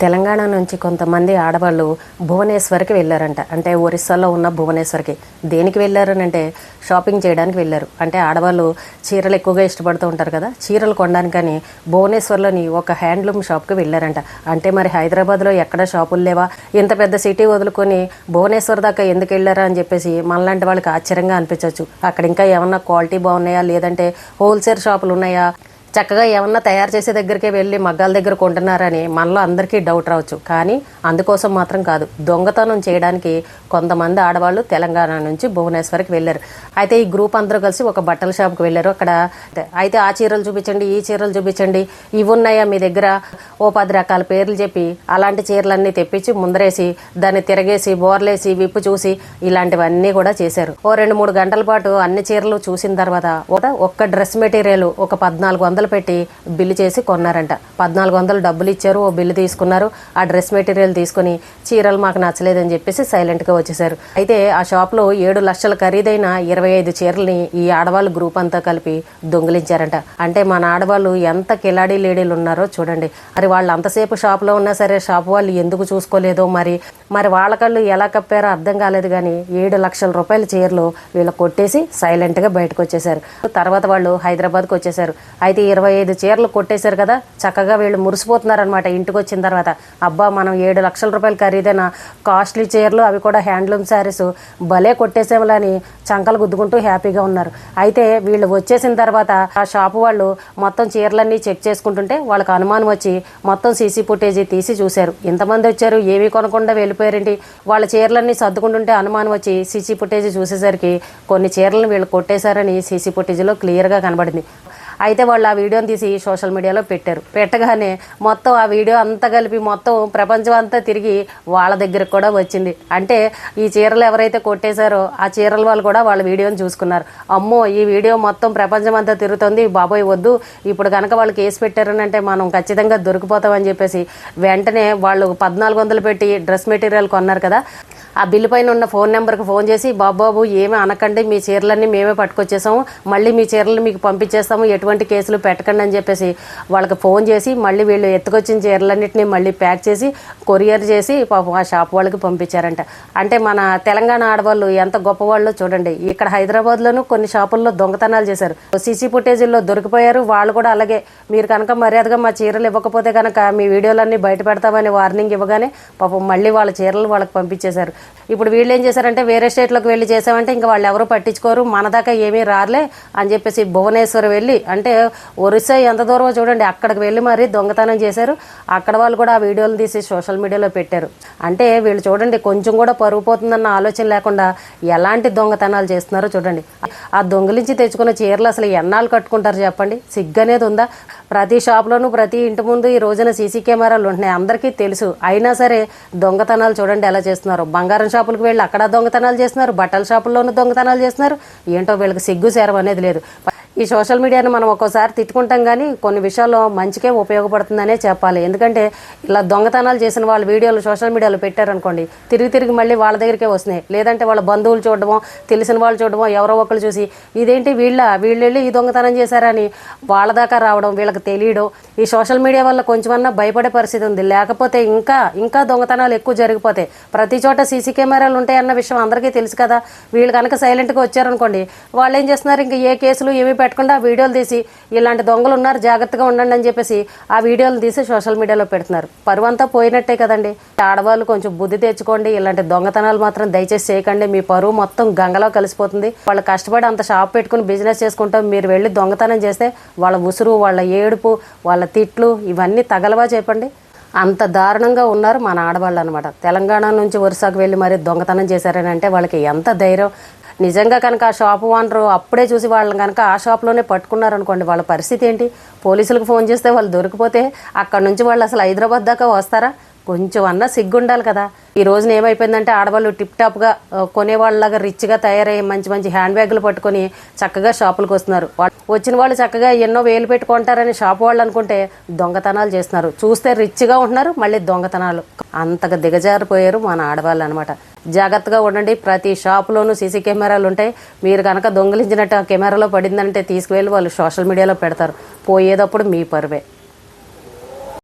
తెలంగాణ నుంచి కొంతమంది ఆడవాళ్ళు భువనేశ్వర్కి వెళ్ళారంట. అంటే ఒరిస్సాలో ఉన్న భువనేశ్వర్కి. దేనికి వెళ్ళారనంటే షాపింగ్ చేయడానికి వెళ్ళారు. అంటే ఆడవాళ్ళు చీరలు ఎక్కువగా ఇష్టపడుతూ ఉంటారు కదా, చీరలు కొనడానికని భువనేశ్వర్లోని ఒక హ్యాండ్లూమ్ షాప్కి వెళ్ళారంట. అంటే మరి హైదరాబాద్లో ఎక్కడ షాపులు లేవా, ఇంత పెద్ద సిటీ వదులుకొని భువనేశ్వర్ దాకా ఎందుకు వెళ్ళారా అని చెప్పేసి మనలాంటి వాళ్ళకి ఆశ్చర్యంగా అనిపించవచ్చు. అక్కడ ఇంకా ఏమన్నా క్వాలిటీ బాగున్నాయా, లేదంటే హోల్సేల్ షాపులు ఉన్నాయా, చక్కగా ఏమన్నా తయారు చేసే దగ్గరికి వెళ్ళి మగ్గాల దగ్గర కొంటున్నారని మనలో అందరికీ డౌట్ రావచ్చు. కానీ అందుకోసం మాత్రం కాదు, దొంగతనం చేయడానికి కొంతమంది ఆడవాళ్ళు తెలంగాణ నుంచి భువనేశ్వర్కి వెళ్ళారు. అయితే ఈ గ్రూప్ అందరూ కలిసి ఒక బట్టల షాప్కి వెళ్ళారు. అక్కడ అయితే ఆ చీరలు చూపించండి, ఈ చీరలు చూపించండి, ఇవి ఉన్నాయా మీ దగ్గర, ఓ 10 రకాల పేర్లు చెప్పి అలాంటి చీరలన్నీ తెప్పించి ముందరేసి దాన్ని తిరగేసి బోర్లేసి విప్పు చూసి ఇలాంటివన్నీ కూడా చేశారు. ఓ 2-3 గంటల పాటు అన్ని చీరలు చూసిన తర్వాత ఒక్క డ్రెస్ మెటీరియల్ ఒక 1400 పెట్టి బిల్లు చేసి కొన్నారంట. 1400 డబ్బులు ఇచ్చారు, ఓ బిల్లు తీసుకున్నారు. ఆ డ్రెస్ మెటీరియల్ తీసుకుని చీరలు మాకు నచ్చలేదని చెప్పేసి సైలెంట్గా వచ్చేసారు. అయితే ఆ షాప్లో 7 లక్షల ఖరీదైన 25 చీరల్ని ఈ ఆడవాళ్ళు గ్రూప్ అంతా కలిపి దొంగిలించారంట. అంటే మన ఆడవాళ్ళు ఎంత కిలాడీ లేడీలు ఉన్నారో చూడండి. మరి వాళ్ళు అంతసేపు షాప్లో ఉన్నా సరే షాప్ వాళ్ళు ఎందుకు చూసుకోలేదో, మరి వాళ్ళ కళ్ళు ఎలా కప్పారో అర్థం కాలేదు. కానీ 7 లక్షల రూపాయల చీరలు వీళ్ళు కొట్టేసి సైలెంట్గా బయటకు వచ్చేసారు. తర్వాత వాళ్ళు హైదరాబాద్కి వచ్చేసారు. అయితే 25 చీరలు కొట్టేశారు కదా, చక్కగా వీళ్ళు మురిసిపోతున్నారనమాట. ఇంటికి వచ్చిన తర్వాత అబ్బా మనం 7 లక్షల రూపాయలు ఖరీదైన కాస్ట్లీ చీరలు, అవి కూడా హ్యాండ్లూమ్ శారీస్ భలే కొట్టేసేమలని చంకలు గుద్దుకుంటూ హ్యాపీగా ఉన్నారు. అయితే వీళ్ళు వచ్చేసిన తర్వాత ఆ షాపు వాళ్ళు మొత్తం చీరలన్నీ చెక్ చేసుకుంటుంటే వాళ్ళకి అనుమానం వచ్చి మొత్తం సీసీ ఫుటేజీ తీసి చూశారు. ఇంతమంది వచ్చారు, ఏమీ కొనకుండా వెళ్ళిపోయారేంటి, వాళ్ళ చీరలన్నీ సర్దుకుంటుంటే అనుమానం వచ్చి సీసీ ఫుటేజీ చూసేసరికి కొన్ని చీరలను వీళ్ళు కొట్టేశారని సీసీ ఫుటేజీలో క్లియర్గా కనబడింది. అయితే వాళ్ళు ఆ వీడియోని తీసి సోషల్ మీడియాలో పెట్టారు. పెట్టగానే మొత్తం ఆ వీడియో అంతా కలిపి మొత్తం ప్రపంచం అంతా తిరిగి వాళ్ళ దగ్గరకు కూడా వచ్చింది. అంటే ఈ చీరలు ఎవరైతే కొట్టేశారో ఆ చీరల వాళ్ళు కూడా వాళ్ళ వీడియోని చూసుకున్నారు. అమ్మో ఈ వీడియో మొత్తం ప్రపంచం అంతా తిరుగుతుంది, బాబోయ్ వద్దు, ఇప్పుడు కనుక వాళ్ళు కేసు పెట్టారని అంటే మనం ఖచ్చితంగా దొరికిపోతామని చెప్పేసి వెంటనే వాళ్ళు 1400 పెట్టి డ్రెస్ మెటీరియల్ కొన్నారు కదా, ఆ బిల్లు పైన ఉన్న ఫోన్ నెంబర్కి ఫోన్ చేసి బాబు ఏమీ అనకండి, మీ చీరలన్నీ మేమే పట్టుకొచ్చేసాము, మళ్ళీ మీ చీరలు మీకు పంపించేస్తాము, ఎటువంటి కేసులు పెట్టకండి అని చెప్పేసి వాళ్ళకి ఫోన్ చేసి మళ్ళీ వీళ్ళు ఎత్తుకొచ్చిన చీరలన్నింటినీ మళ్ళీ ప్యాక్ చేసి కొరియర్ చేసి పాపం ఆ షాప్ వాళ్ళకి పంపించారంట. అంటే మన తెలంగాణ ఆడవాళ్ళు ఎంత గొప్పవాళ్ళో చూడండి. ఇక్కడ హైదరాబాద్లోనూ కొన్ని షాపుల్లో దొంగతనాలు చేశారు, సీసీ ఫుటేజీల్లో దొరికిపోయారు. వాళ్ళు కూడా అలాగే మీరు కనుక మర్యాదగా మా చీరలు ఇవ్వకపోతే కనుక మీ వీడియోలన్నీ బయట పెడతామని వార్నింగ్ ఇవ్వగానే పాపం మళ్ళీ వాళ్ళ చీరలు వాళ్ళకి పంపించేశారు. ఇప్పుడు వీళ్ళు ఏం చేశారంటే వేరే స్టేట్లోకి వెళ్ళి చేసామంటే ఇంకా వాళ్ళు ఎవరు పట్టించుకోరు, మన దాకా ఏమీ రాలే అని చెప్పేసి భువనేశ్వర్ వెళ్ళి, అంటే ఒరిస్సా ఎంత దూరమో చూడండి, అక్కడికి వెళ్ళి మరీ దొంగతనం చేశారు. అక్కడ వాళ్ళు కూడా ఆ వీడియోలు తీసి సోషల్ మీడియాలో పెట్టారు. అంటే వీళ్ళు చూడండి కొంచెం కూడా పరుగు పోతుందన్న ఆలోచన లేకుండా ఎలాంటి దొంగతనాలు చేస్తున్నారో చూడండి. ఆ దొంగిలించి తెచ్చుకున్న చీరలు అసలు ఎన్నాళ్ళు కట్టుకుంటారు చెప్పండి, సిగ్గనేది ఉందా? ప్రతి షాప్లోనూ ప్రతి ఇంటి ముందు ఈ రోజున సీసీ కెమెరాలు ఉంటున్నాయి, అందరికీ తెలుసు. అయినా సరే దొంగతనాలు చూడండి ఎలా చేస్తున్నారు. బంగారం షాపులకు వెళ్ళి అక్కడ దొంగతనాలు చేస్తున్నారు, బట్టల షాపుల్లోనూ దొంగతనాలు చేస్తున్నారు. ఏంటో వీళ్ళకి సిగ్గు సేరం అనేది లేదు. ఈ సోషల్ మీడియాని మనం ఒక్కోసారి తిట్టుకుంటాం కానీ కొన్ని విషయాల్లో మంచికే ఉపయోగపడుతుందనే చెప్పాలి. ఎందుకంటే ఇలా దొంగతనాలు చేసిన వాళ్ళ వీడియోలు సోషల్ మీడియాలో పెట్టారనుకోండి, తిరిగి మళ్ళీ వాళ్ళ దగ్గరికే వస్తున్నాయి. లేదంటే వాళ్ళ బంధువులు చూడడమో, తెలిసిన వాళ్ళు చూడడమో, ఎవరో ఒకరు చూసి ఇదేంటి వీళ్ళు వెళ్ళి ఈ దొంగతనం చేశారని వాళ్ళ దాకా రావడం, వీళ్ళకి తెలియడం. ఈ సోషల్ మీడియా వల్ల కొంచెమన్నా భయపడే పరిస్థితి ఉంది. లేకపోతే ఇంకా దొంగతనాలు ఎక్కువ జరిగిపోతాయి. ప్రతి చోట సీసీ కెమెరాలు ఉంటాయన్న విషయం అందరికీ తెలుసు కదా. వీళ్ళు కనుక సైలెంట్గా వచ్చారనుకోండి, వాళ్ళు ఏం చేస్తున్నారు, ఇంకా ఏ కేసులు ఏమీ పెట్టకుండా వీడియోలు తీసి ఇలాంటి దొంగలు ఉన్నారు జాగ్రత్తగా ఉండండి అని చెప్పేసి ఆ వీడియోలు తీసి సోషల్ మీడియాలో పెడుతున్నారు. పరువంతా పోయినట్టే కదండి. ఆడవాళ్ళు కొంచెం బుద్ధి తెచ్చుకోండి, ఇలాంటి దొంగతనాలు మాత్రం దయచేసి చేయకండి. మీ పరువు మొత్తం గంగలో కలిసిపోతుంది. వాళ్ళు కష్టపడి అంత షాప్ పెట్టుకుని బిజినెస్ చేసుకుంటాం, మీరు వెళ్ళి దొంగతనం చేస్తే వాళ్ళ ఉసురు, వాళ్ళ ఏడుపు, వాళ్ళ తిట్లు ఇవన్నీ తగలవా చెప్పండి. అంత దారుణంగా ఉన్నారు మన ఆడవాళ్ళు అనమాట. తెలంగాణ నుంచి ఒరిస్సాకు వెళ్ళి మరి దొంగతనం చేశారని అంటే వాళ్ళకి ఎంత ధైర్యం. నిజంగా కనుక ఆ షాపు ఓనరు అప్పుడే చూసి వాళ్ళని కనుక ఆ షాప్లోనే పట్టుకున్నారనుకోండి, వాళ్ళ పరిస్థితి ఏంటి? పోలీసులకు ఫోన్ చేస్తే వాళ్ళు దొరికిపోతే అక్కడ నుంచి వాళ్ళు అసలు హైదరాబాద్ దాకా వస్తారా? కొంచెం అన్నా సిగ్గుండాలి కదా. ఈ రోజున ఏమైపోయిందంటే ఆడవాళ్ళు టిప్ టాప్గా కొనేవాళ్ళలాగా రిచ్గా తయారయ్యి మంచి హ్యాండ్ బ్యాగులు పట్టుకొని చక్కగా షాపులకు వస్తున్నారు. వచ్చిన వాళ్ళు చక్కగా ఎన్నో వేలు పెట్టుకుంటారని షాపు వాళ్ళు అనుకుంటే దొంగతనాలు చేస్తున్నారు. చూస్తే రిచ్గా ఉంటున్నారు, మళ్ళీ దొంగతనాలు. అంతగా దిగజారిపోయారు మన ఆడవాళ్ళు అనమాట. జాగ్రత్తగా ఉండండి. ప్రతి షాపులోనూ సీసీ కెమెరాలు ఉంటాయి. మీరు కనుక దొంగిలించినట్టు ఆ కెమెరాలో పడిందంటే తీసుకువెళ్ళి వాళ్ళు సోషల్ మీడియాలో పెడతారు. పోయేటప్పుడు మీ పరువే.